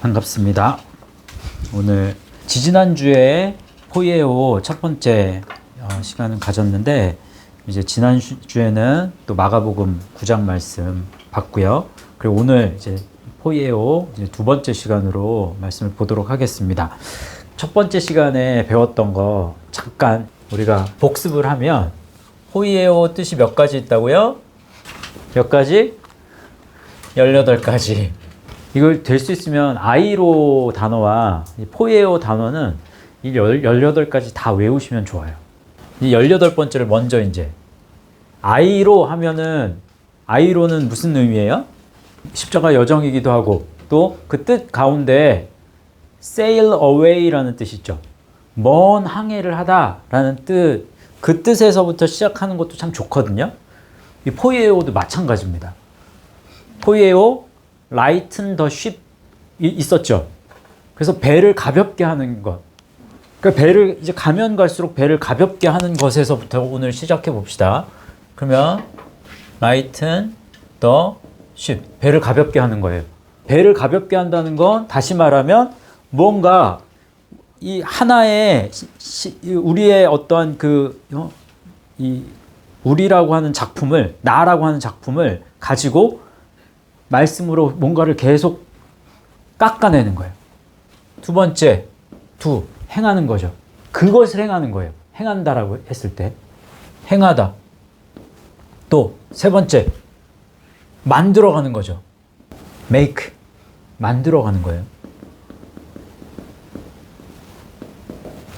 반갑습니다. 오늘 지지난주에 포이에오 첫 번째 시간을 가졌는데, 이제 지난주에는 또 마가복음 9장 말씀 봤고요. 그리고 오늘 이제 포이에오 이제 두 번째 시간으로 말씀을 보도록 하겠습니다. 첫 번째 시간에 배웠던 거 잠깐 우리가 복습을 하면, 포이에오 뜻이 몇 가지 있다고요? 몇 가지? 18가지. 이걸 될 수 있으면 아이로 단어와 포이에오 단어는 이 18가지 다 외우시면 좋아요. 이 18번째를 먼저 이제 아이로 하면은, 아이로는 무슨 의미예요? 십자가 여정이기도 하고, 또 그 뜻 가운데 sail away라는 뜻이 있죠. 먼 항해를 하다라는 뜻, 그 뜻에서부터 시작하는 것도 참 좋거든요. 이 포이에오도 마찬가지입니다. 포이에오 lighten the ship 있었죠. 그래서 배를 가볍게 하는 것. 그러니까 배를 이제 가면 갈수록 배를 가볍게 하는 것에서부터 오늘 시작해 봅시다. 그러면 lighten the ship, 배를 가볍게 하는 거예요. 배를 가볍게 한다는 건 다시 말하면 뭔가 이 하나의 우리의 어떠한 이 우리라고 하는 작품을, 나라고 하는 작품을 가지고 말씀으로 뭔가를 계속 깎아내는 거예요. 두 번째, 행하는 거죠. 그것을 행하는 거예요. 행한다라고 했을 때 행하다. 또 세 번째, 만들어가는 거죠. make, 만들어가는 거예요.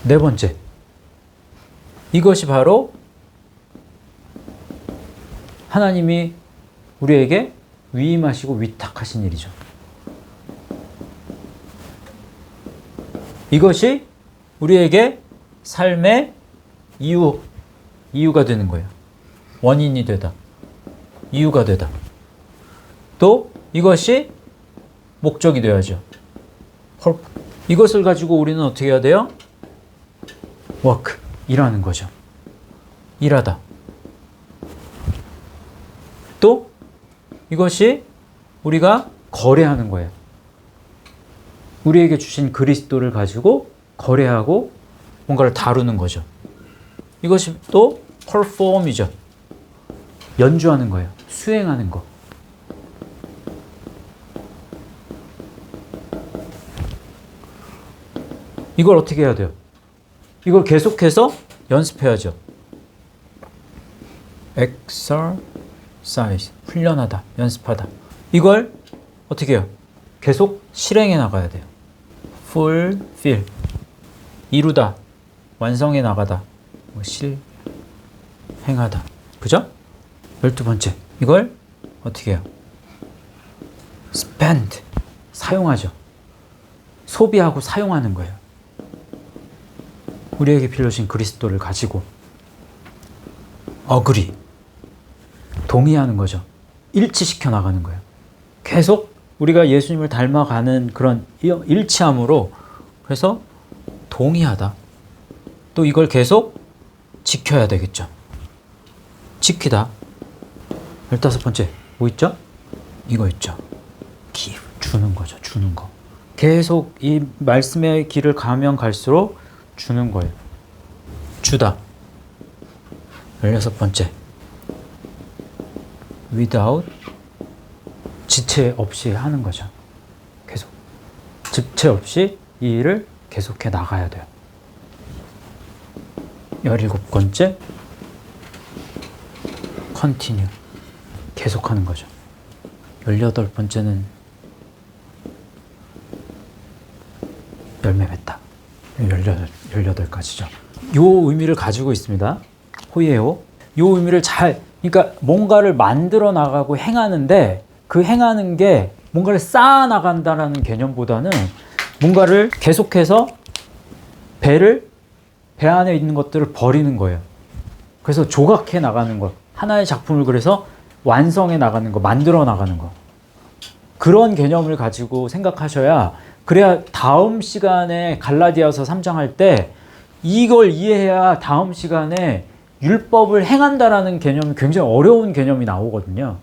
네 번째, 이것이 바로 하나님이 우리에게 위임하시고 위탁하신 일이죠. 이것이 우리에게 삶의 이유가 되는 거예요. 원인이 되다. 이유가 되다. 또 이것이 목적이 되어야죠. 이것을 가지고 우리는 어떻게 해야 돼요? work, 일하는 거죠. 일하다. 또 이것이 우리가 거래하는 거예요. 우리에게 주신 그리스도를 가지고 거래하고 뭔가를 다루는 거죠. 이것이 또 perform이죠. 연주하는 거예요. 수행하는 거. 이걸 어떻게 해야 돼요? 이걸 계속해서 연습해야죠. exercise, 훈련하다, 연습하다. 이걸 어떻게 해요? 계속 실행해 나가야 돼요. fulfill, 이루다, 완성해 나가다, 실행하다. 그죠? 12번째, 이걸 어떻게 해요? spend, 사용하죠. 소비하고 사용하는 거예요. 우리에게 빌려주신 그리스도를 가지고 agree, 동의하는 거죠. 일치시켜 나가는 거예요. 계속 우리가 예수님을 닮아가는 그런 일치함으로, 그래서 동의하다. 또 이걸 계속 지켜야 되겠죠. 지키다. 15번째, 뭐 있죠? 이거 있죠. give, 주는 거죠. 주는 거. 계속 이 말씀의 길을 가면 갈수록 주는 거예요. 주다. 16번째, without, 지체 없이 하는 거죠. 계속 지체 없이 이 일을 계속해 나가야 돼요. 17번째, continue, 계속하는 거죠. 18번째는 열매 맺다. 18가지죠. 요 의미를 가지고 있습니다. 포이에오. 요 의미를 그러니까 뭔가를 만들어 나가고 행하는데, 그 행하는 게 뭔가를 쌓아 나간다라는 개념보다는 뭔가를 계속해서 배 안에 있는 것들을 버리는 거예요. 그래서 조각해 나가는 것. 하나의 작품을 그래서 완성해 나가는 거, 만들어 나가는 거. 그런 개념을 가지고 생각하셔야, 그래야 다음 시간에 갈라디아서 3장 할 때 이걸 이해해야 다음 시간에 율법을 행한다라는 개념이 굉장히 어려운 개념이 나오거든요.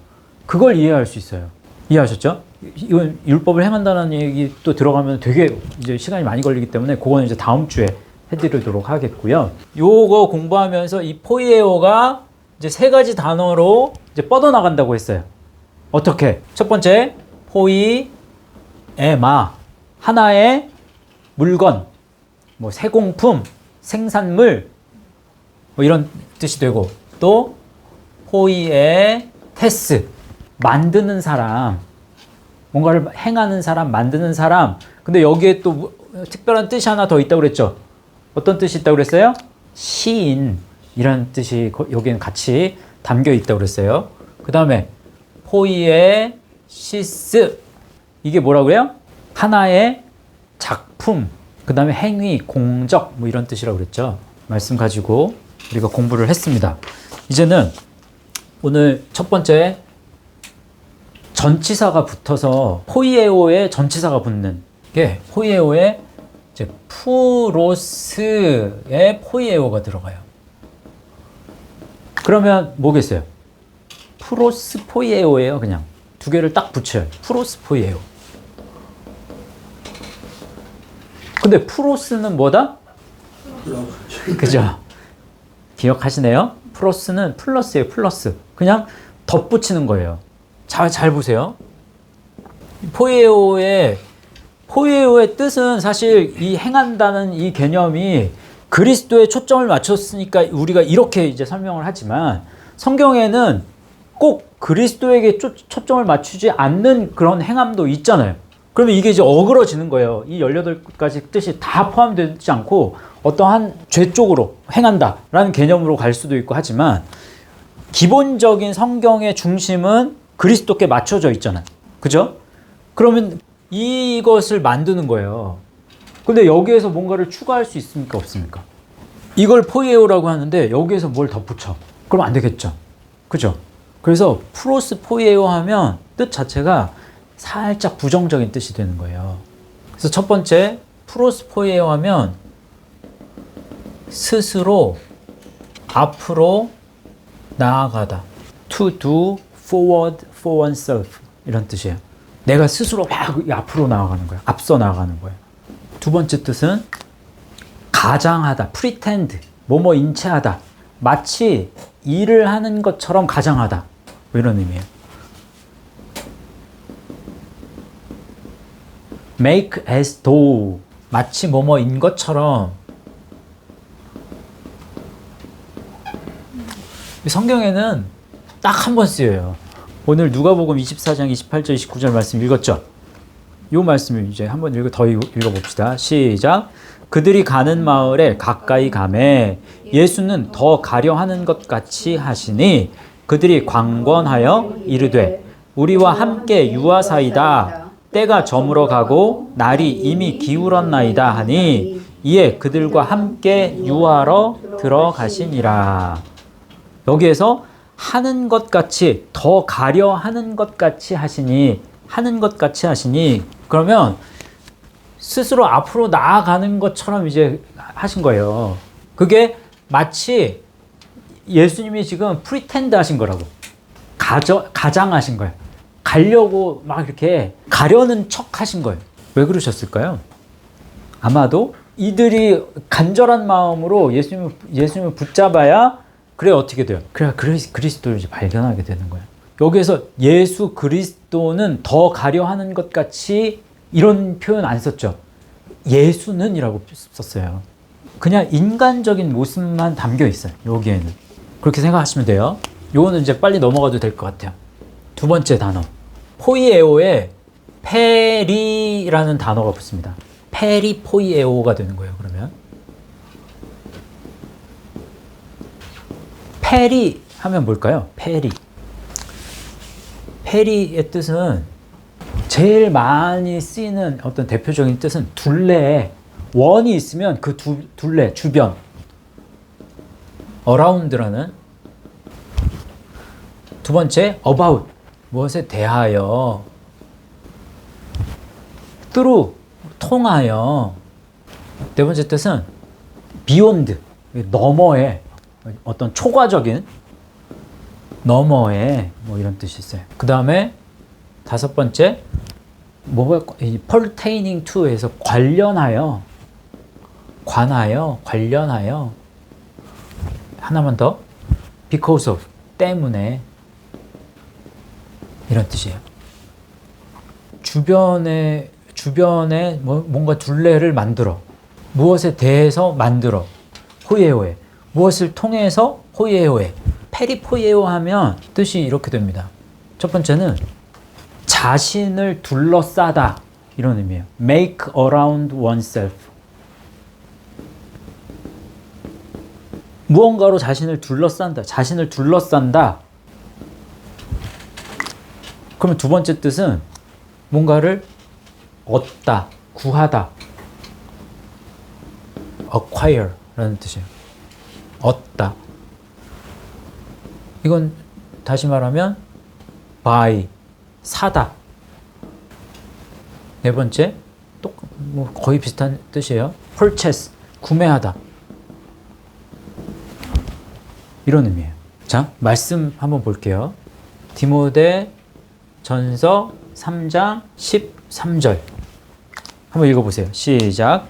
그걸 이해할 수 있어요. 이해하셨죠? 이건 율법을 행한다는 얘기 또 들어가면 되게 이제 시간이 많이 걸리기 때문에 그거는 이제 다음 주에 해드리도록 하겠고요. 요거 공부하면서 이 포이에오가 이제 세 가지 단어로 이제 뻗어나간다고 했어요. 어떻게? 첫 번째, 포이에마. 하나의 물건, 뭐 세공품, 생산물, 뭐 이런 뜻이 되고, 또 포이에테스. 만드는 사람, 뭔가를 행하는 사람, 만드는 사람. 근데 여기에 또 특별한 뜻이 하나 더 있다고 그랬죠? 어떤 뜻이 있다고 그랬어요? 시인. 이런 뜻이 여기는 같이 담겨 있다고 그랬어요. 그 다음에 포이에시스. 이게 뭐라고 그래요? 하나의 작품. 그 다음에 행위, 공적 뭐 이런 뜻이라고 그랬죠. 말씀 가지고 우리가 공부를 했습니다. 이제는 오늘 첫 번째 전치사가 붙어서 포이에오에 전치사가 붙는 게 포이에오에 이제 프로스에 포이에오가 들어가요. 그러면 뭐겠어요? 프로스 포이에오예요. 그냥 두 개를 딱 붙여요. 프로스 포이에오. 근데 프로스는 뭐다? 그죠? 기억하시네요? 프로스는 플러스예요. 플러스. 그냥 덧붙이는 거예요. 잘 보세요. 포이에오의 뜻은 사실 이 행한다는 이 개념이 그리스도에 초점을 맞췄으니까 우리가 이렇게 이제 설명을 하지만 성경에는 꼭 그리스도에게 초점을 맞추지 않는 그런 행함도 있잖아요. 그러면 이게 이제 어그러지는 거예요. 이 18가지 뜻이 다 포함되지 않고 어떠한 죄 쪽으로 행한다라는 개념으로 갈 수도 있고 하지만 기본적인 성경의 중심은 그리스도께 맞춰져 있잖아요. 그죠? 그러면 이것을 만드는 거예요. 근데 여기에서 뭔가를 추가할 수 있습니까? 없습니까? 이걸 포이에오라고 하는데 여기에서 뭘 덧붙여. 그럼 안 되겠죠. 그죠? 그래서 프로스 포이에오 하면 뜻 자체가 살짝 부정적인 뜻이 되는 거예요. 그래서 첫 번째, 프로스 포이에오 하면 스스로 앞으로 나아가다. To do forward for oneself. 이런 뜻이에요. 내가 스스로 막 앞으로 나아가는 거야. 앞서 나아가는 거예요. 두 번째 뜻은 가장하다. pretend. 뭐뭐 인체하다. 마치 일을 하는 것처럼 가장하다. 뭐 이런 의미예요. make as though. 마치 뭐뭐인 것처럼. 성경에는 딱 한 번 쓰여요. 오늘 누가복음 24장 28절 29절 말씀 읽었죠? 이 말씀을 이제 한번 더 읽어봅시다. 시작. 그들이 가는 마을에 가까이 가매 예수는 더 가려 하는 것 같이 하시니 그들이 강권하여 이르되 우리와 함께 유하사이다. 때가 저물어 가고 날이 이미 기울었나이다 하니 이에 그들과 함께 유하러 들어가시니라. 여기에서 하는 것 같이, 더 가려 하는 것 같이 하시니, 그러면 스스로 앞으로 나아가는 것처럼 이제 하신 거예요. 그게 마치 예수님이 지금 프리텐드 하신 거라고. 가장하신 거예요. 가려고 막 이렇게 가려는 척 하신 거예요. 왜 그러셨을까요? 아마도 이들이 간절한 마음으로 예수님을 붙잡아야 그래 어떻게 돼요? 그래야 그리스도를 이제 발견하게 되는 거예요. 여기에서 예수 그리스도는 더 가려 하는 것 같이 이런 표현 안 썼죠. 예수는 이라고 썼어요. 그냥 인간적인 모습만 담겨 있어요. 여기에는. 그렇게 생각하시면 돼요. 요거는 이제 빨리 넘어가도 될 것 같아요. 두 번째 단어. 포이에오에 페리라는 단어가 붙습니다. 페리 포이에오가 되는 거예요. 그러면. 페리 하면 뭘까요? 페리. 페리의 뜻은 제일 많이 쓰이는 어떤 대표적인 뜻은 둘레에 원이 있으면 그 둘레 주변 around라는. 두 번째 about 무엇에 대하여. through 통하여. 네 번째 뜻은 beyond 너머에 어떤 초과적인 너머에 뭐 이런 뜻이 있어요. 그 다음에 다섯 번째 뭐가 이 pertaining to에서 관련하여, 관하여, 관련하여. 하나만 더. because of, 때문에. 이런 뜻이에요. 주변에 뭔가 둘레를 만들어. 무엇에 대해서 만들어. 포이에오에. 무엇을 통해서 포이에오에. 페리포이에오 하면 뜻이 이렇게 됩니다. 첫 번째는 자신을 둘러싸다. 이런 의미예요. make around oneself. 무언가로 자신을 둘러싼다. 자신을 둘러싼다. 그러면 두 번째 뜻은 뭔가를 얻다, 구하다. acquire 라는 뜻이에요. 얻다. 이건 다시 말하면 buy, 사다. 네 번째, 뭐 거의 비슷한 뜻이에요. purchase, 구매하다. 이런 의미예요. 자, 말씀 한번 볼게요. 디모데 전서 3장 13절. 한번 읽어보세요. 시작.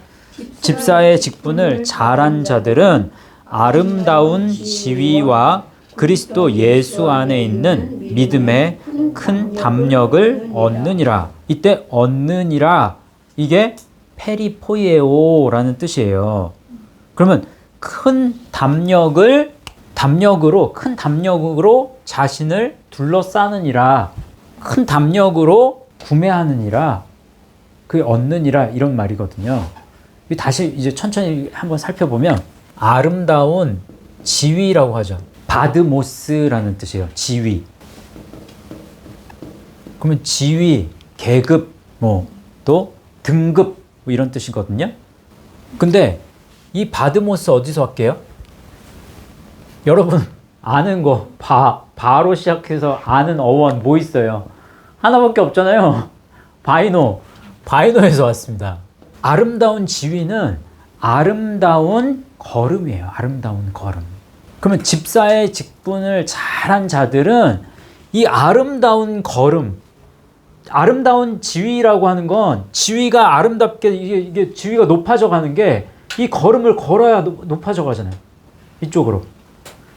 집사의 직분을 잘한 자들은 아름다운 지위와 그리스도 예수 안에 있는 믿음의 큰 담력을 얻느니라. 이때 얻느니라, 이게 페리포이에오라는 뜻이에요. 그러면 큰 큰 담력으로 자신을 둘러싸느니라, 큰 담력으로 구매하느니라, 그게 얻느니라, 이런 말이거든요. 다시 이제 천천히 한번 살펴보면 아름다운 지위라고 하죠. 바드모스라는 뜻이에요. 지위. 그러면 지위, 계급, 또 등급, 이런 뜻이거든요. 근데 이 바드모스 어디서 할게요? 여러분 아는 거, 바로 시작해서 아는 어원 뭐 있어요? 하나밖에 없잖아요. 바이노에서 왔습니다. 아름다운 지위는 아름다운 걸음이에요. 아름다운 걸음. 그러면 집사의 직분을 잘한 자들은 이 아름다운 걸음, 아름다운 지위라고 하는 건, 지위가 아름답게, 이게 지위가 높아져 가는 게 이 걸음을 걸어야 높아져 가잖아요. 이쪽으로.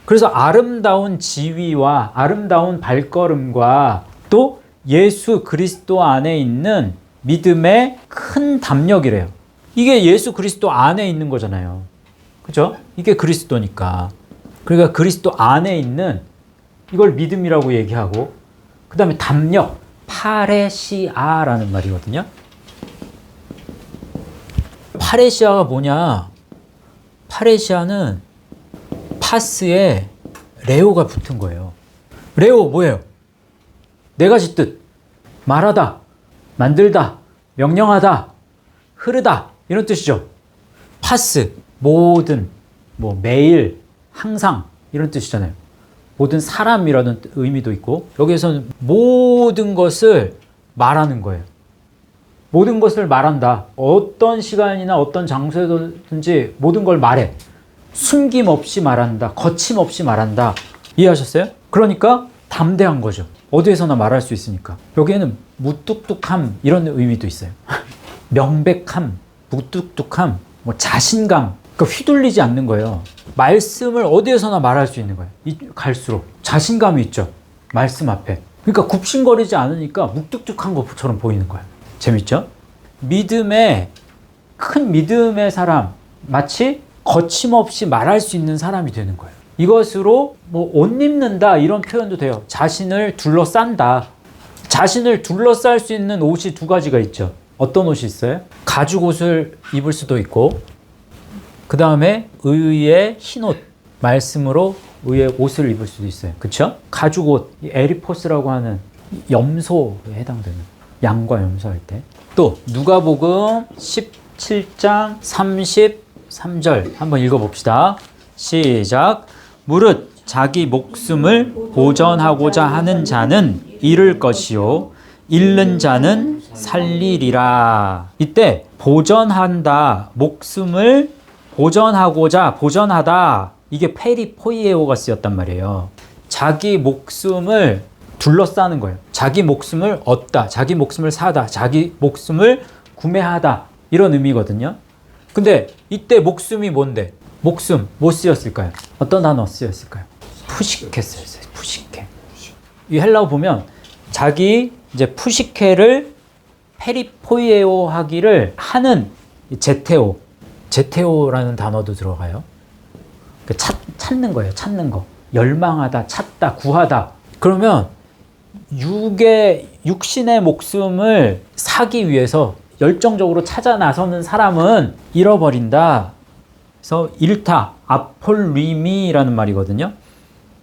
그래서 아름다운 지위와 아름다운 발걸음과 또 예수 그리스도 안에 있는 믿음의 큰 담력이래요. 이게 예수 그리스도 안에 있는 거잖아요. 그죠? 이게 그리스도니까. 그러니까 그리스도 안에 있는, 이걸 믿음이라고 얘기하고, 그 다음에 담력, 파레시아라는 말이거든요. 파레시아가 뭐냐? 파레시아는 파스에 레오가 붙은 거예요. 레오 뭐예요? 네 가지 뜻. 말하다, 만들다, 명령하다, 흐르다, 이런 뜻이죠. 파스, 모든, 매일, 항상, 이런 뜻이잖아요. 모든 사람이라는 의미도 있고, 여기에서는 모든 것을 말하는 거예요. 모든 것을 말한다. 어떤 시간이나 어떤 장소에든지 모든 걸 말해. 숨김없이 말한다. 거침없이 말한다. 이해하셨어요? 그러니까 담대한 거죠. 어디에서나 말할 수 있으니까. 여기에는 무뚝뚝함, 이런 의미도 있어요. 명백함, 무뚝뚝함, 자신감. 그러니까 휘둘리지 않는 거예요. 말씀을 어디에서나 말할 수 있는 거예요. 갈수록 자신감이 있죠. 말씀 앞에. 그러니까 굽신거리지 않으니까 묵뚝뚝한 것처럼 보이는 거예요. 재밌죠? 큰 믿음의 사람, 마치 거침없이 말할 수 있는 사람이 되는 거예요. 이것으로 옷 입는다, 이런 표현도 돼요. 자신을 둘러싼다. 자신을 둘러쌀 수 있는 옷이 두 가지가 있죠. 어떤 옷이 있어요? 가죽 옷을 입을 수도 있고, 그 다음에 의의 흰옷, 말씀으로 의의 옷을 입을 수도 있어요. 그쵸? 가죽 옷, 에리포스라고 하는 염소에 해당되는, 양과 염소할 때. 또 누가복음 17장 33절 한번 읽어봅시다. 시작. 무릇 자기 목숨을 보전하고자 하는 자는 잃을 것이요 잃는 자는 살리리라. 이때 보전한다, 목숨을 보전하다, 이게 페리포이에오가 쓰였단 말이에요. 자기 목숨을 둘러싸는 거예요. 자기 목숨을 얻다, 자기 목숨을 사다, 자기 목숨을 구매하다, 이런 의미거든요. 근데 이때 목숨이 뭔데? 목숨 뭐 쓰였을까요? 어떤 단어 쓰였을까요? 푸시케 쓰였어요. 푸시케. 이 헬라어 보면 자기 이제 푸시케를 페리포이에오 하기를 하는 제테오라는 단어도 들어가요. 찾는 거예요. 찾는 거. 열망하다, 찾다, 구하다. 그러면 육신의 목숨을 사기 위해서 열정적으로 찾아 나서는 사람은 잃어버린다. 그래서 잃다, 아폴리미라는 말이거든요.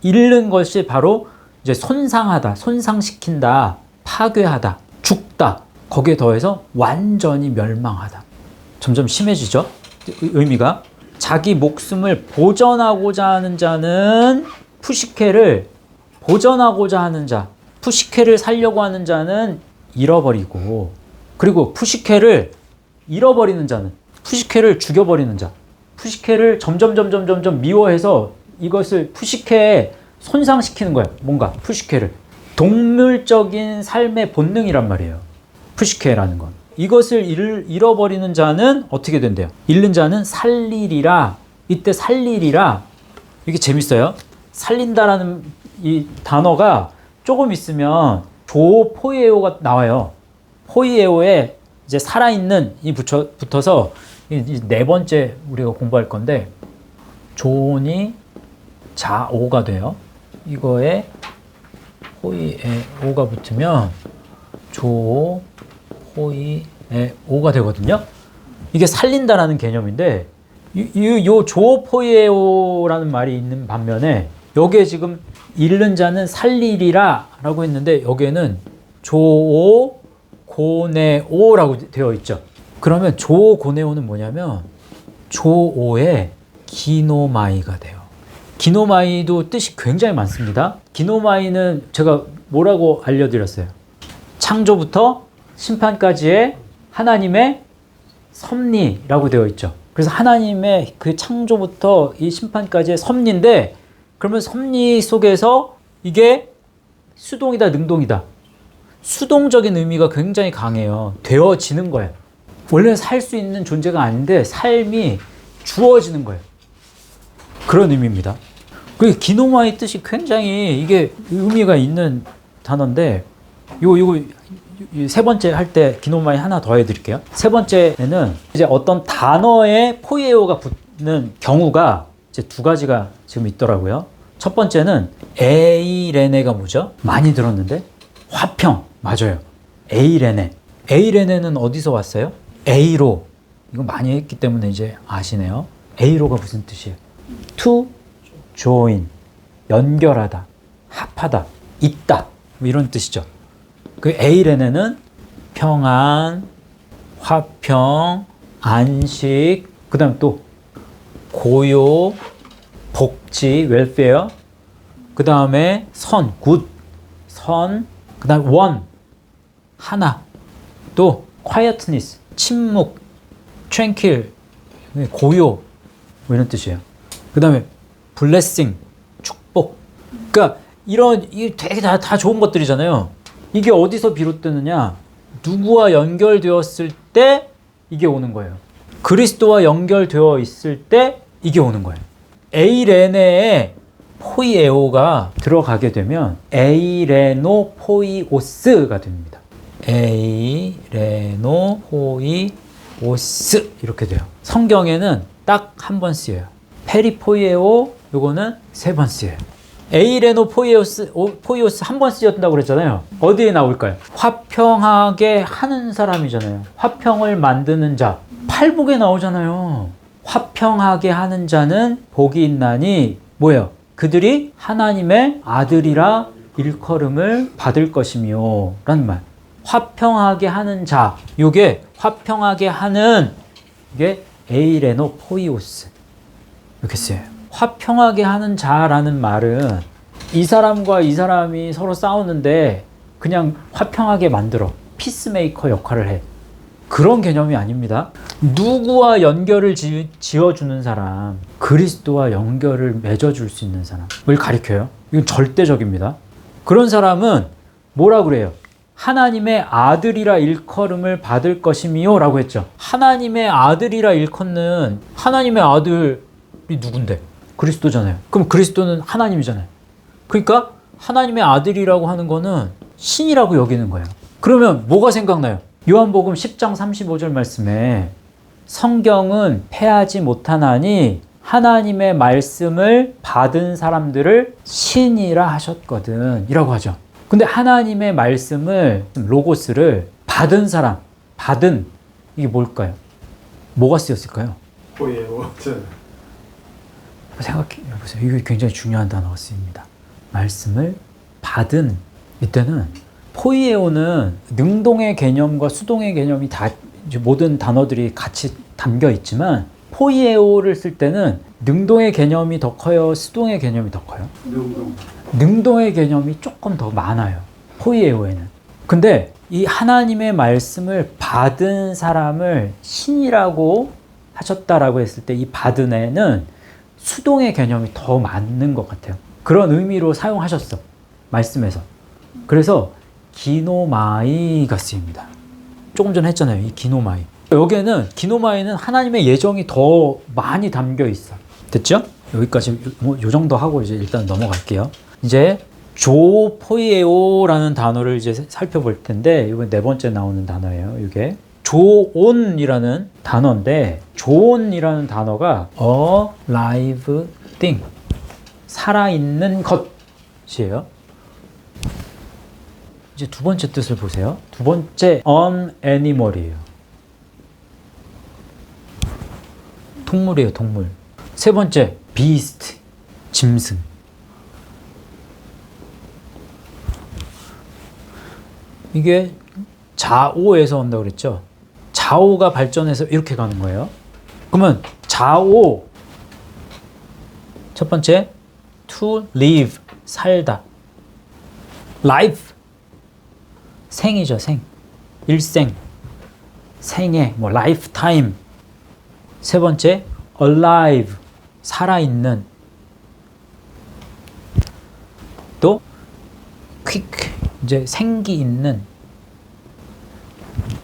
잃는 것이 바로 이제 손상하다, 손상시킨다, 파괴하다, 죽다. 거기에 더해서 완전히 멸망하다. 점점 심해지죠? 의미가. 자기 목숨을 보전하고자 하는 자는 푸시케를 보전하고자 하는 자, 푸시케를 살려고 하는 자는 잃어버리고, 그리고 푸시케를 잃어버리는 자는, 푸시케를 죽여버리는 자, 푸시케를 점점 미워해서 이것을 푸시케에 손상시키는 거예요. 뭔가 푸시케를. 동물적인 삶의 본능이란 말이에요. 푸시케라는 건. 이것을 잃어버리는 자는 어떻게 된대요? 잃는 자는 살리리라. 이때 살리리라. 이게 재밌어요. 살린다라는 이 단어가 조금 있으면 조포이에오가 나와요. 포이에오에 이제 살아있는 이 붙어서 이 네 번째 우리가 공부할 건데, 조니 자오가 돼요. 이거에 포이에오가 붙으면 조포이에오가 되거든요. 이게 살린다라는 개념인데, 요 조포이에오라는 말이 있는 반면에 여기에 지금 잃는 자는 살리리라 라고 했는데, 여기에는 조오고네오라고 되어 있죠. 그러면 조고네오는 뭐냐면 조오의 기노마이가 돼요. 기노마이도 뜻이 굉장히 많습니다. 기노마이는 제가 뭐라고 알려드렸어요? 창조부터 심판까지의 하나님의 섭리라고 되어 있죠. 그래서 하나님의 그 창조부터 이 심판까지의 섭리인데, 그러면 섭리 속에서 이게 수동이다, 능동이다. 수동적인 의미가 굉장히 강해요. 되어지는 거예요. 원래는 살 수 있는 존재가 아닌데 삶이 주어지는 거예요. 그런 의미입니다. 그 기노마의 뜻이 굉장히 이게 의미가 있는 단어인데, 이거 세 번째 할 때 기노마이 하나 더 해드릴게요. 세 번째는 이제 어떤 단어에 포이에오가 붙는 경우가 이제 두 가지가 지금 있더라고요. 첫 번째는 에이레네가 뭐죠? 많이 들었는데 화평. 맞아요. 에이레네. 에이레네는 어디서 왔어요? 에이로. 이거 많이 했기 때문에 이제 아시네요. 에이로가 무슨 뜻이에요? to join. 연결하다, 합하다, 있다. 뭐 이런 뜻이죠. 그 에이레네는 평안, 화평, 안식, 그 다음 또 고요, 복지, 웰페어, 그 다음에 선, 굿, 선, 그 다음 원, 하나, 또 quietness, 침묵, tranquil, 고요, 뭐 이런 뜻이에요. 그 다음에 blessing, 축복. 그러니까 이게 되게 다 좋은 것들이잖아요. 이게 어디서 비롯되느냐? 누구와 연결되었을 때 이게 오는 거예요. 그리스도와 연결되어 있을 때 이게 오는 거예요. 에이레네에 포이에오가 들어가게 되면 에이레노 포이오스가 됩니다. 에이레노 포이오스 이렇게 돼요. 성경에는 딱 한 번 쓰여요. 페리포이에오 요거는 세 번 쓰여요. 에이레노 포이오스 한 번 쓰였다고 그랬잖아요. 어디에 나올까요? 화평하게 하는 사람이잖아요. 화평을 만드는 자. 팔복에 나오잖아요. 화평하게 하는 자는 복이 있나니 뭐예요? 그들이 하나님의 아들이라 일컬음을 받을 것이며 라는 말. 화평하게 하는 자. 요게 화평하게 하는 이게 에이레노 포이오스 이렇게 쓰여요. 화평하게 하는 자라는 말은 이 사람과 이 사람이 서로 싸우는데 그냥 화평하게 만들어. 피스메이커 역할을 해. 그런 개념이 아닙니다. 누구와 연결을 지어주는 사람, 그리스도와 연결을 맺어줄 수 있는 사람을 가리켜요. 이건 절대적입니다. 그런 사람은 뭐라 그래요? 하나님의 아들이라 일컬음을 받을 것이미요 라고 했죠. 하나님의 아들이라 일컫는 하나님의 아들이 누군데? 그리스도잖아요. 그럼 그리스도는 하나님이잖아요. 그러니까 하나님의 아들이라고 하는 거는 신이라고 여기는 거예요. 그러면 뭐가 생각나요? 요한복음 10장 35절 말씀에 성경은 패하지 못하나니 하나님의 말씀을 받은 사람들을 신이라 하셨거든 이라고 하죠. 근데 하나님의 말씀을, 로고스를 받은 사람, 받은, 이게 뭘까요? 뭐가 쓰였을까요? 포예요. 생각해보세요. 이게 굉장히 중요한 단어가 쓰입니다. 말씀을 받은, 이때는 포이에오는 능동의 개념과 수동의 개념이 다 모든 단어들이 같이 담겨 있지만 포이에오를 쓸 때는 능동의 개념이 더 커요? 수동의 개념이 더 커요? 능동의 개념이 조금 더 많아요. 포이에오에는. 근데 이 하나님의 말씀을 받은 사람을 신이라고 하셨다라고 했을 때 이 받은 애는 수동의 개념이 더 맞는 것 같아요. 그런 의미로 사용하셨어. 말씀에서. 그래서 기노마이가 쓰입니다. 조금 전에 했잖아요. 이 기노마이. 여기에는 기노마이는 하나님의 예정이 더 많이 담겨 있어. 됐죠? 여기까지 요 정도 하고 이제 일단 넘어갈게요. 이제 조포이에오라는 단어를 이제 살펴볼 텐데 이번 네 번째 나오는 단어예요. 이게 조온이라는 단어인데 조온이라는 단어가 a live thing, 살아있는 것이에요. 이제 두 번째 뜻을 보세요. 두 번째 an animal이에요. 동물이에요, 동물. 세 번째 beast, 짐승. 이게 자오에서 온다고 그랬죠. 자오가 발전해서 이렇게 가는 거예요. 그러면 자오, 첫 번째 to live, 살다. life, 생이죠, 생. 일생, 생애, 뭐 lifetime. 세 번째 alive, 살아있는. 또 quick, 이제 생기 있는,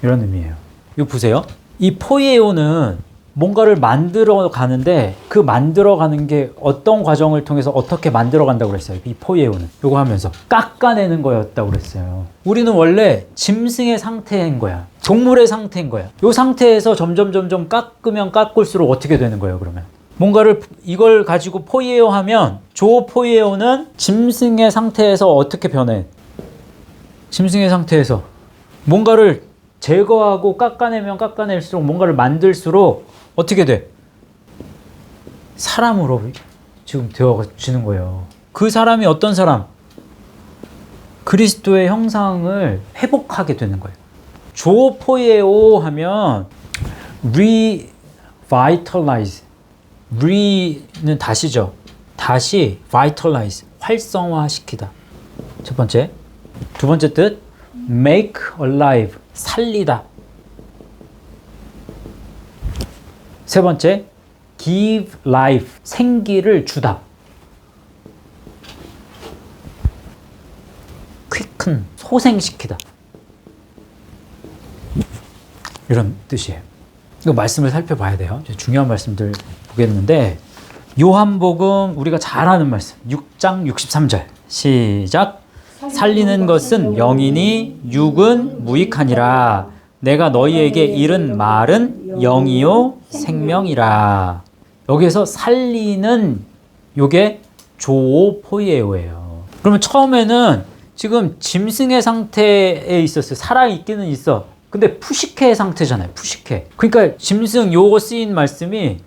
이런 의미예요. 이거 보세요. 이 포이에오는 뭔가를 만들어 가는데 그 만들어 가는 게 어떤 과정을 통해서 어떻게 만들어 간다고 그랬어요. 이 포이에오는 요거 하면서 깎아내는 거였다고 그랬어요. 우리는 원래 짐승의 상태인 거야. 동물의 상태인 거야. 요 상태에서 점점 깎으면 깎을수록 어떻게 되는 거예요, 그러면? 뭔가를 이걸 가지고 포이에오 하면 조 포이에오는 짐승의 상태에서 어떻게 변해? 짐승의 상태에서 뭔가를 제거하고 깎아내면 깎아낼수록 뭔가를 만들수록 어떻게 돼? 사람으로 지금 되어지는 거예요. 그 사람이 어떤 사람? 그리스도의 형상을 회복하게 되는 거예요. 조포에오 하면 revitalize, re는 다시죠. 다시 vitalize, 활성화시키다. 첫 번째. 두 번째 뜻 make alive, 살리다. 세 번째 give life, 생기를 주다. quicken, 소생시키다. 이런 뜻이에요. 이거 말씀을 살펴봐야 돼요. 중요한 말씀들 보겠는데 요한복음 우리가 잘 아는 말씀 6장 63절 시작. 살리는 것은 영이니 육은 무익하니라. 내가 너희에게 이른 말은 영이요 생명이라. 여기에서 살리는 요게 조포이에오예요. 그러면 처음에는 지금 짐승의 상태에 있었어요. 살아있기는 있어. 근데 푸시케의 상태잖아요. 푸시케. 그러니까 짐승 요거 쓰인 말씀이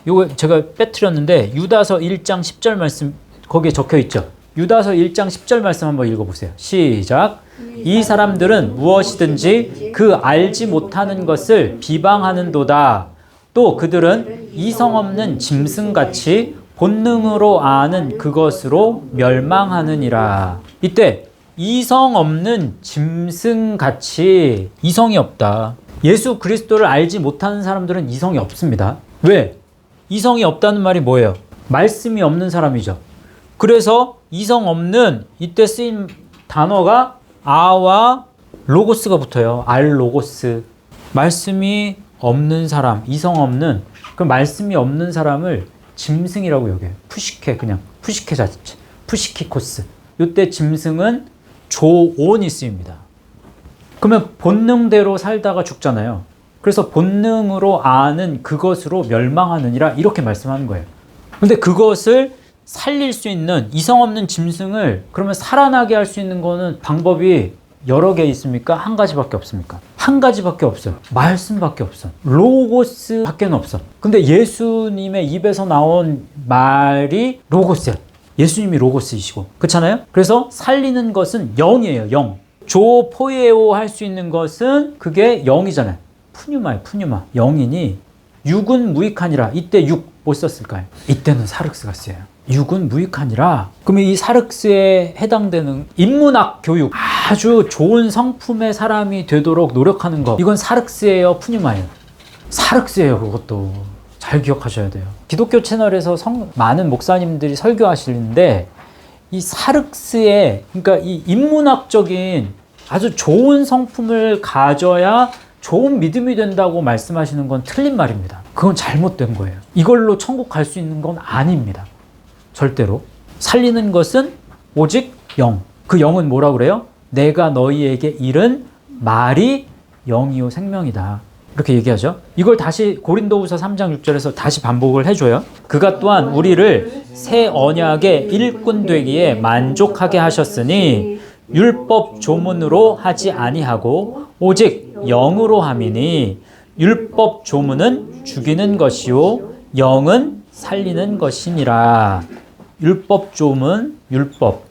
요거 제가 빼뜨렸는데 유다서 1장 10절 말씀 거기에 적혀 있죠. 유다서 1장 10절 말씀 한번 읽어보세요. 시작. 이 사람들은 무엇이든지 그 알지 못하는 것을 비방하는도다. 또 그들은 이성 없는 짐승같이 본능으로 아는 그것으로 멸망하느니라. 이때 이성 없는 짐승같이, 이성이 없다. 예수 그리스도를 알지 못하는 사람들은 이성이 없습니다. 왜? 이성이 없다는 말이 뭐예요? 말씀이 없는 사람이죠. 그래서 이성 없는, 이때 쓰인 단어가 아와 로고스가 붙어요. 알 로고스. 말씀이 없는 사람, 이성 없는, 그 말씀이 없는 사람을 짐승이라고 여겨요. 푸시케, 그냥 푸시케 자체, 푸시키코스. 이때 짐승은 조온이 쓰입니다. 그러면 본능대로 살다가 죽잖아요. 그래서 본능으로 아는 그것으로 멸망하느니라 이렇게 말씀하는 거예요. 근데 그것을 살릴 수 있는 이성 없는 짐승을 그러면 살아나게 할 수 있는 거는 방법이 여러 개 있습니까? 한 가지밖에 없습니까? 한 가지밖에 없어요. 말씀밖에 없어. 로고스 밖에는 없어. 근데 예수님의 입에서 나온 말이 로고스야. 예수님이 로고스이시고. 그렇잖아요? 그래서 살리는 것은 영이에요. 영. 조포에오 할 수 있는 것은 그게 영이잖아요. 푸뉴마예요. 푸뉴마. 영이니 육은 무익하니라. 이때 육 뭐 썼을까요? 이때는 사륵스가 쓰여요. 육은 무익하니라. 그러면 이 사륵스에 해당되는 인문학 교육, 아주 좋은 성품의 사람이 되도록 노력하는 것, 이건 사륵스예요, 푸뉴마예요? 사륵스예요. 그것도 잘 기억하셔야 돼요. 기독교 채널에서 많은 목사님들이 설교하시는데 이 사륵스의, 그러니까 이 인문학적인 아주 좋은 성품을 가져야 좋은 믿음이 된다고 말씀하시는 건 틀린 말입니다. 그건 잘못된 거예요. 이걸로 천국 갈 수 있는 건 아닙니다. 절대로. 살리는 것은 오직 영. 그 영은 뭐라 그래요? 내가 너희에게 이른 말이 영이요 생명이다. 이렇게 얘기하죠. 이걸 다시 고린도후서 3장 6절에서 다시 반복을 해줘요. 그가 또한 우리를 새 언약의 일꾼 되기에 만족하게 하셨으니 율법 조문으로 하지 아니하고 오직 영으로 함이니 율법 조문은 죽이는 것이요 영은 살리는 것이니라. 율법 조문, 율법,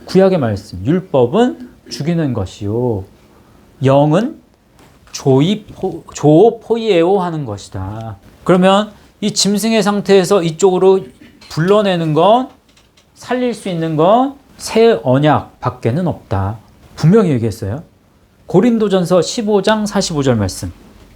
구약의 말씀, 율법은 죽이는 것이요 영은 조포이에오 하는 것이다. 그러면 이 짐승의 상태에서 이쪽으로 불러내는 건, 살릴 수 있는 건 새 언약 밖에는 없다. 분명히 얘기했어요. 고린도전서 15장 45절 말씀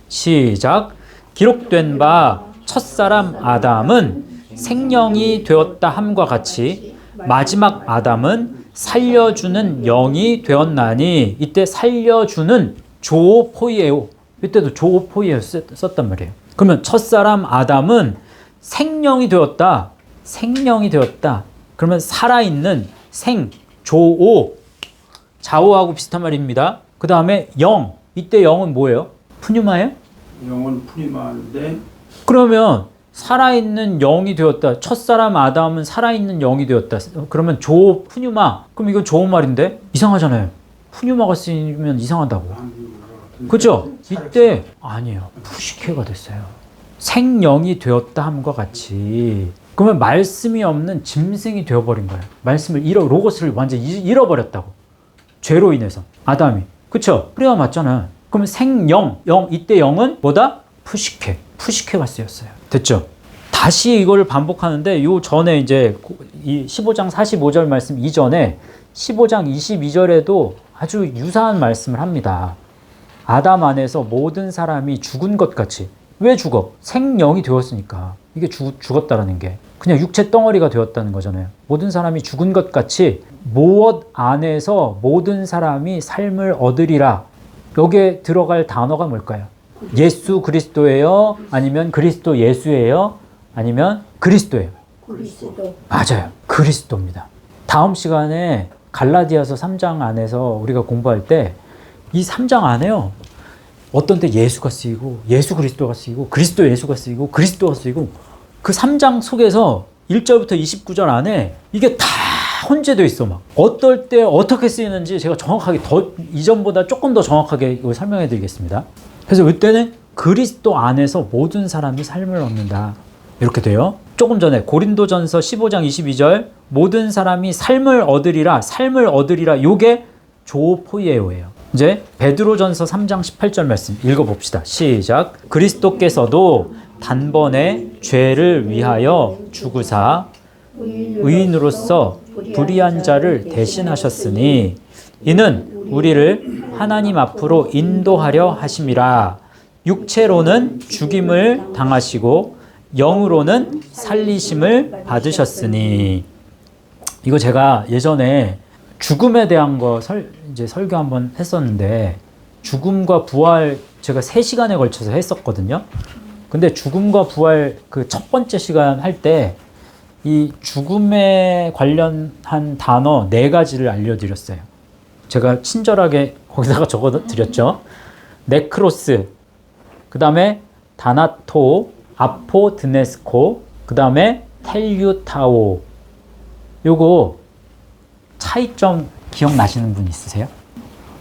시작. 기록된 바 첫사람 아담은 생령이 되었다 함과 같이 마지막 아담은 살려주는 영이 되었나니, 이때 살려주는 조포이에오, 이때도 조포이에오 썼단 말이에요. 그러면 첫사람 아담은 생령이 되었다. 생령이 되었다. 그러면 살아있는 생, 조오, 자오하고 비슷한 말입니다. 그 다음에 영, 이때 영은 뭐예요? 푸뉴마예요? 영은 푸뉴마인데, 그러면 살아있는 영이 되었다. 첫사람 아담은 살아있는 영이 되었다. 그러면 조 푸뉴마. 그럼 이건 좋은 말인데 이상하잖아요. 푸뉴마가 쓰이면 이상하다고. 그죠? 이때 아니에요. 푸시케가 됐어요. 생영이 되었다 함과 같이. 그러면 말씀이 없는 짐승이 되어버린 거예요. 말씀을 로고스를 완전히 잃어버렸다고. 죄로 인해서 아담이. 그쵸? 그래야 맞잖아요. 그러면 생영, 영, 이때 영은 뭐다? 푸시케. 푸시케가 쓰였어요. 됐죠? 다시 이걸 반복하는데 요 전에 이제 이 15장 45절 말씀 이전에 15장 22절에도 아주 유사한 말씀을 합니다. 아담 안에서 모든 사람이 죽은 것 같이. 왜 죽어? 생영이 되었으니까. 이게 죽었다라는 게 그냥 육체 덩어리가 되었다는 거잖아요. 모든 사람이 죽은 것 같이 무엇 안에서 모든 사람이 삶을 얻으리라. 여기에 들어갈 단어가 뭘까요? 예수 그리스도예요? 아니면 그리스도 예수예요? 아니면 그리스도예요? 그리스도. 맞아요. 그리스도입니다. 다음 시간에 갈라디아서 3장 안에서 우리가 공부할 때 이 3장 안에요. 어떤 때 예수가 쓰이고 예수 그리스도가 쓰이고 그리스도 예수가 쓰이고 그리스도가 쓰이고 그 3장 속에서 1절부터 29절 안에 이게 다 혼재되어 있어. 막 어떨 때 어떻게 쓰이는지 제가 정확하게 더 이전보다 조금 더 정확하게 이걸 설명해 드리겠습니다. 그래서 이때는 그리스도 안에서 모든 사람이 삶을 얻는다. 이렇게 돼요. 조금 전에 고린도전서 15장 22절 모든 사람이 삶을 얻으리라. 요게 조포이에오예요. 이제 베드로전서 3장 18절 말씀 읽어봅시다. 시작. 그리스도께서도 단번에 죄를 위하여 죽으사 의인으로서 불의한 자를 대신하셨으니 이는 우리를 하나님 앞으로 인도하려 하심이라. 육체로는 죽임을 당하시고 영으로는 살리심을 받으셨으니. 이거 제가 예전에 죽음에 대한 거 이제 설교 한번 했었는데 죽음과 부활 제가 3시간에 걸쳐서 했었거든요. 근데 죽음과 부활 그 첫 번째 시간 할 때 이 죽음에 관련한 단어 4가지를 알려드렸어요. 제가 친절하게 거기다가 적어 드렸죠. 네크로스, 그 다음에 다나토, 아포드네스코, 그 다음에 텔유타오. 요거 차이점 기억나시는 분 있으세요?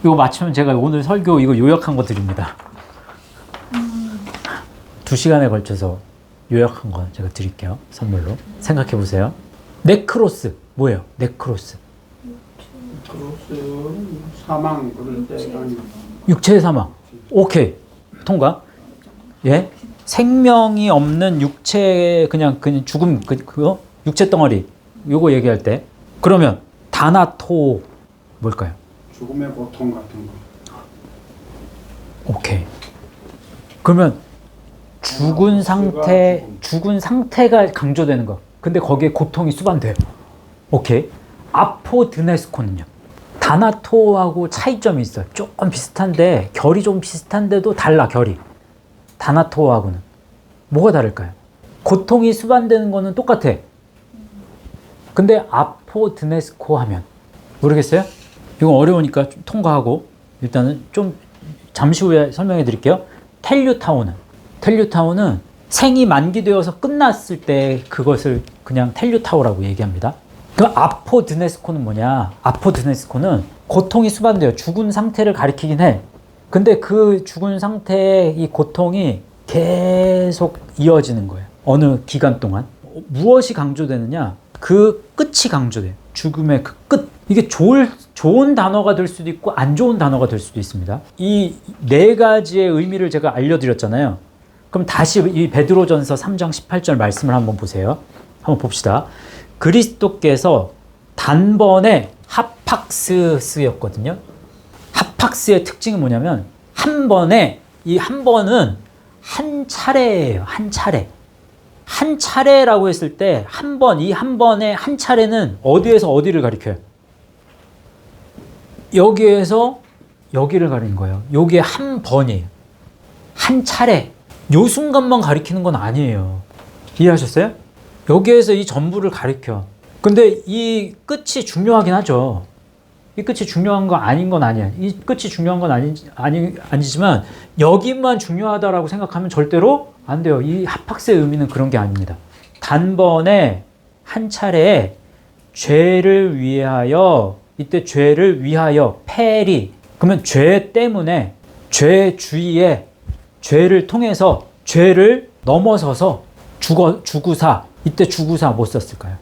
이거 맞추면 제가 오늘 설교 이거 요약한 거 드립니다. 2시간에 걸쳐서 요약한 거 제가 드릴게요. 선물로. 생각해 보세요. 네크로스. 뭐예요? 네크로스. 크로스 사망 그럴 때 아니 육체의 사망. 오케이. 통과. 예? 생명이 없는 육체 그냥 죽음 그거 육체 덩어리. 요거 얘기할 때. 그러면 다나토 뭘까요? 죽음의 고통 같은 거. 오케이. 그러면 죽은 상태가 강조되는 거. 근데 거기에 고통이 수반돼요. 오케이. 아포드네스코는요. 다나토하고 차이점이 있어요. 조금 비슷한데 결이 좀 비슷한데도 달라. 결이. 다나토하고는 뭐가 다를까요? 고통이 수반되는 거는 똑같아. 근데 아포드네스코 하면 모르겠어요? 이건 어려우니까 좀 통과하고 일단은 좀 잠시 후에 설명해 드릴게요. 텔유타오는 생이 만기되어서 끝났을 때 그것을 그냥 텔유타오라고 얘기합니다. 그 아포드네스코는 뭐냐? 아포드네스코는 고통이 수반돼요. 죽은 상태를 가리키긴 해. 근데 그 죽은 상태의 이 고통이 계속 이어지는 거예요. 어느 기간 동안. 무엇이 강조되느냐? 그 끝이 강조돼요. 죽음의 그 끝. 이게 좋은 단어가 될 수도 있고 안 좋은 단어가 될 수도 있습니다. 이 4가지의 의미를 제가 알려드렸잖아요. 그럼 다시 이 베드로전서 3장 18절 말씀을 한번 보세요. 한번 봅시다. 그리스도께서 단번에 하팍스였거든요. 하팍스의 특징은 뭐냐면 한 번에 이 한 번은 한 차례예요. 한 차례. 한 차례라고 했을 때 한 번, 이 한 번에 한 차례는 어디에서 어디를 가리켜요? 여기에서 여기를 가리는 거예요. 요게 한 번이에요. 한 차례. 요 순간만 가리키는 건 아니에요. 이해하셨어요? 여기에서 이 전부를 가리켜. 근데 이 끝이 중요하긴 하죠. 이 끝이 중요한 건 아닌 건 아니야. 이 끝이 중요한 건 아니지만 여기만 중요하다라고 생각하면 절대로 안 돼요. 이 하팍스의 의미는 그런 게 아닙니다. 단번에 한 차례에 죄를 위하여, 이때 죄를 위하여 페리. 그러면 죄 때문에, 죄 주위에, 죄를 통해서, 죄를 넘어서서 죽으사. 이때 죽으사 뭐 썼을까요?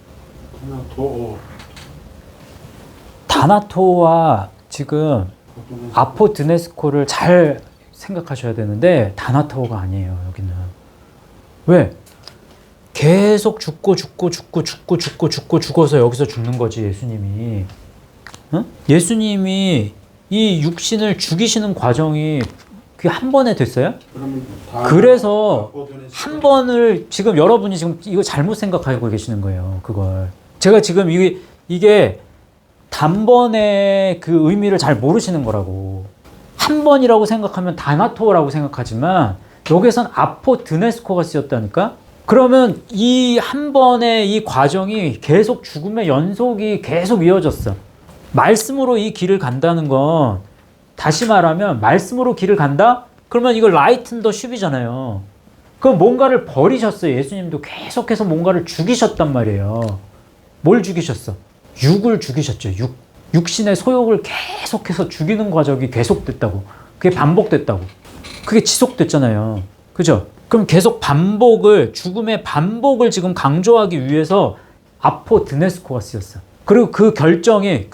다나토와 지금 아포드네스코를 잘 생각하셔야 되는데 다나토가 아니에요. 여기는. 왜? 계속 죽어서 여기서 죽는 거지. 예수님이. 응? 예수님이 이 육신을 죽이시는 과정이 그게 한 번에 됐어요? 그래서 한 번을 지금 여러분이 지금 이거 잘못 생각하고 계시는 거예요. 그걸. 제가 지금 이게 단번에 그 의미를 잘 모르시는 거라고. 한 번이라고 생각하면 다나토라고 생각하지만 여기선 아포드네스코가 쓰였다니까? 그러면 이 한 번의 이 과정이 계속 죽음의 연속이 계속 이어졌어. 말씀으로 이 길을 간다는 건 다시 말하면 말씀으로 길을 간다? 그러면 이거 라이튼 더 슈비잖아요. 그럼 뭔가를 버리셨어요. 예수님도 계속해서 뭔가를 죽이셨단 말이에요. 뭘 죽이셨어? 육을 죽이셨죠. 육신의 소욕을 계속해서 죽이는 과정이 계속됐다고. 그게 반복됐다고. 그게 지속됐잖아요. 그죠? 그럼 계속 죽음의 반복을 지금 강조하기 위해서 아포드네스코가 쓰였어. 그리고 그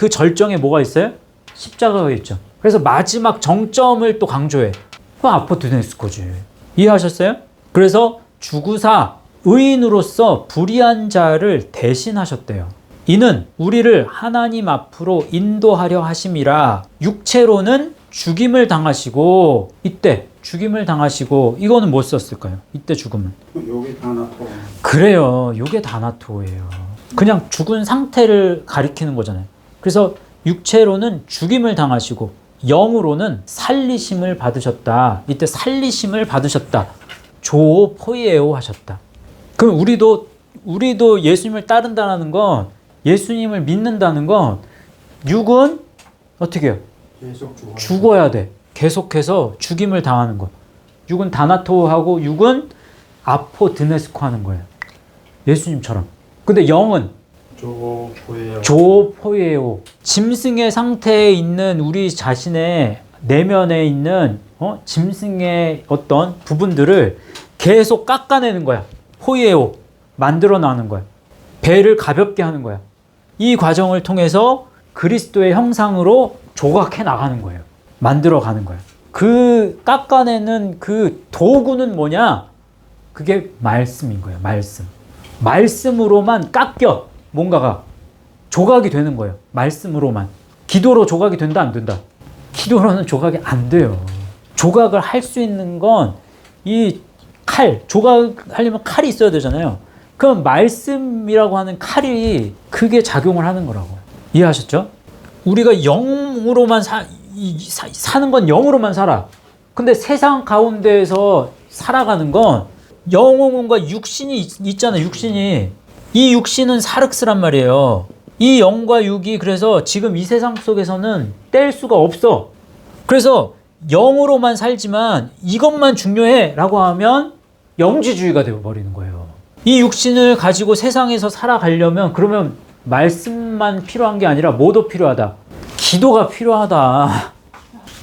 절정에 뭐가 있어요? 십자가가 있죠. 그래서 마지막 정점을 또 강조해. 그 아포드네스코지. 이해하셨어요? 그래서 죽으사 의인으로서 불의한 자를 대신하셨대요. 이는 우리를 하나님 앞으로 인도하려 하심이라. 육체로는 죽임을 당하시고, 이때 죽임을 당하시고, 이거는 뭐 썼을까요? 이때 죽음은. 요게 다나토. 그래요. 요게 다나토예요. 그냥 죽은 상태를 가리키는 거잖아요. 그래서 육체로는 죽임을 당하시고 영으로는 살리심을 받으셨다. 이때 살리심을 받으셨다. 조포이에오 하셨다. 그럼 우리도 예수님을 따른다는 건, 예수님을 믿는다는 건 육은 어떻게 해요? 계속 죽어야 돼. 계속해서 죽임을 당하는 거. 육은 다나토하고 육은 아포드네스코 하는 거예요. 예수님처럼. 근데 영은 조포예요. 조포예요. 짐승의 상태에 있는 우리 자신의 내면에 있는 짐승의 어떤 부분들을 계속 깎아내는 거야. 포예요. 만들어나는 거야. 배를 가볍게 하는 거야. 이 과정을 통해서 그리스도의 형상으로 조각해 나가는 거예요. 만들어 가는 거예요. 그 깎아내는 그 도구는 뭐냐? 그게 말씀인 거예요. 말씀. 말씀으로만 깎여. 뭔가가 조각이 되는 거예요. 말씀으로만. 기도로 조각이 된다, 안 된다? 기도로는 조각이 안 돼요. 조각을 할 수 있는 건 이 칼, 조각하려면 칼이 있어야 되잖아요. 그럼 말씀이라고 하는 칼이 그게 작용을 하는 거라고. 이해하셨죠? 우리가 영으로만 사는 건 영으로만 살아. 근데 세상 가운데에서 살아가는 건 영혼과 육신이 있잖아. 육신이. 이 육신은 사륵스란 말이에요. 이 영과 육이 그래서 지금 이 세상 속에서는 뗄 수가 없어. 그래서 영으로만 살지만 이것만 중요해 라고 하면 영지주의가 되어버리는 거예요. 이 육신을 가지고 세상에서 살아가려면 그러면 말씀만 필요한 게 아니라 뭐도 필요하다. 기도가 필요하다.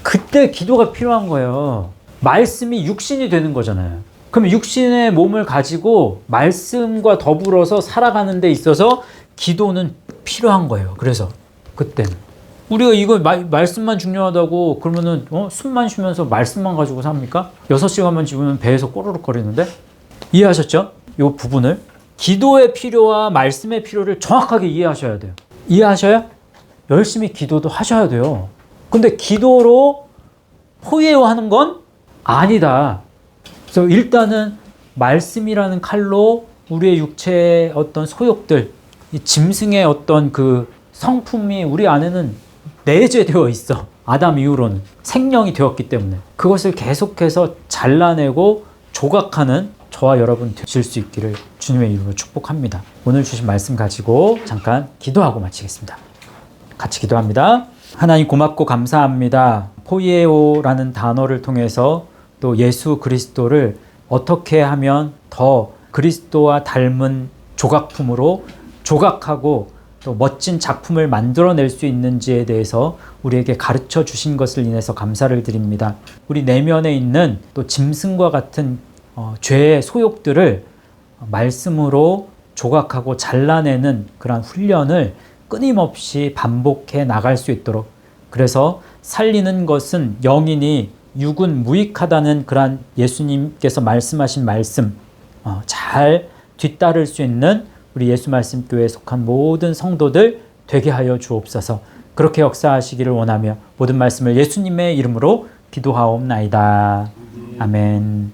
그때 기도가 필요한 거예요. 말씀이 육신이 되는 거잖아요. 그럼 육신의 몸을 가지고 말씀과 더불어서 살아가는 데 있어서 기도는 필요한 거예요. 그래서 그때는 우리가 이거 말씀만 중요하다고 그러면은 숨만 쉬면서 말씀만 가지고 삽니까? 6시간만 지우면 배에서 꼬르륵 거리는데? 이해하셨죠? 이 부분을 기도의 필요와 말씀의 필요를 정확하게 이해하셔야 돼요. 이해하셔야 열심히 기도도 하셔야 돼요. 근데 기도로 포예요하는 건 아니다. 그래서 일단은 말씀이라는 칼로 우리의 육체의 어떤 소욕들, 이 짐승의 어떤 그 성품이 우리 안에는 내재되어 있어. 아담 이후로는 생명이 되었기 때문에 그것을 계속해서 잘라내고 조각하는 저와 여러분 되실 수 있기를 주님의 이름으로 축복합니다. 오늘 주신 말씀 가지고 잠깐 기도하고 마치겠습니다. 같이 기도합니다. 하나님 고맙고 감사합니다. 포이에오라는 단어를 통해서 또 예수 그리스도를 어떻게 하면 더 그리스도와 닮은 조각품으로 조각하고 또 멋진 작품을 만들어낼 수 있는지에 대해서 우리에게 가르쳐 주신 것을 인해서 감사를 드립니다. 우리 내면에 있는 또 짐승과 같은 죄의 소욕들을 말씀으로 조각하고 잘라내는 그런 훈련을 끊임없이 반복해 나갈 수 있도록, 그래서 살리는 것은 영이니 육은 무익하다는 그런 예수님께서 말씀하신 말씀 잘 뒤따를 수 있는 우리 예수 말씀 교회에 속한 모든 성도들 되게 하여 주옵소서. 그렇게 역사하시기를 원하며 모든 말씀을 예수님의 이름으로 기도하옵나이다. 아멘.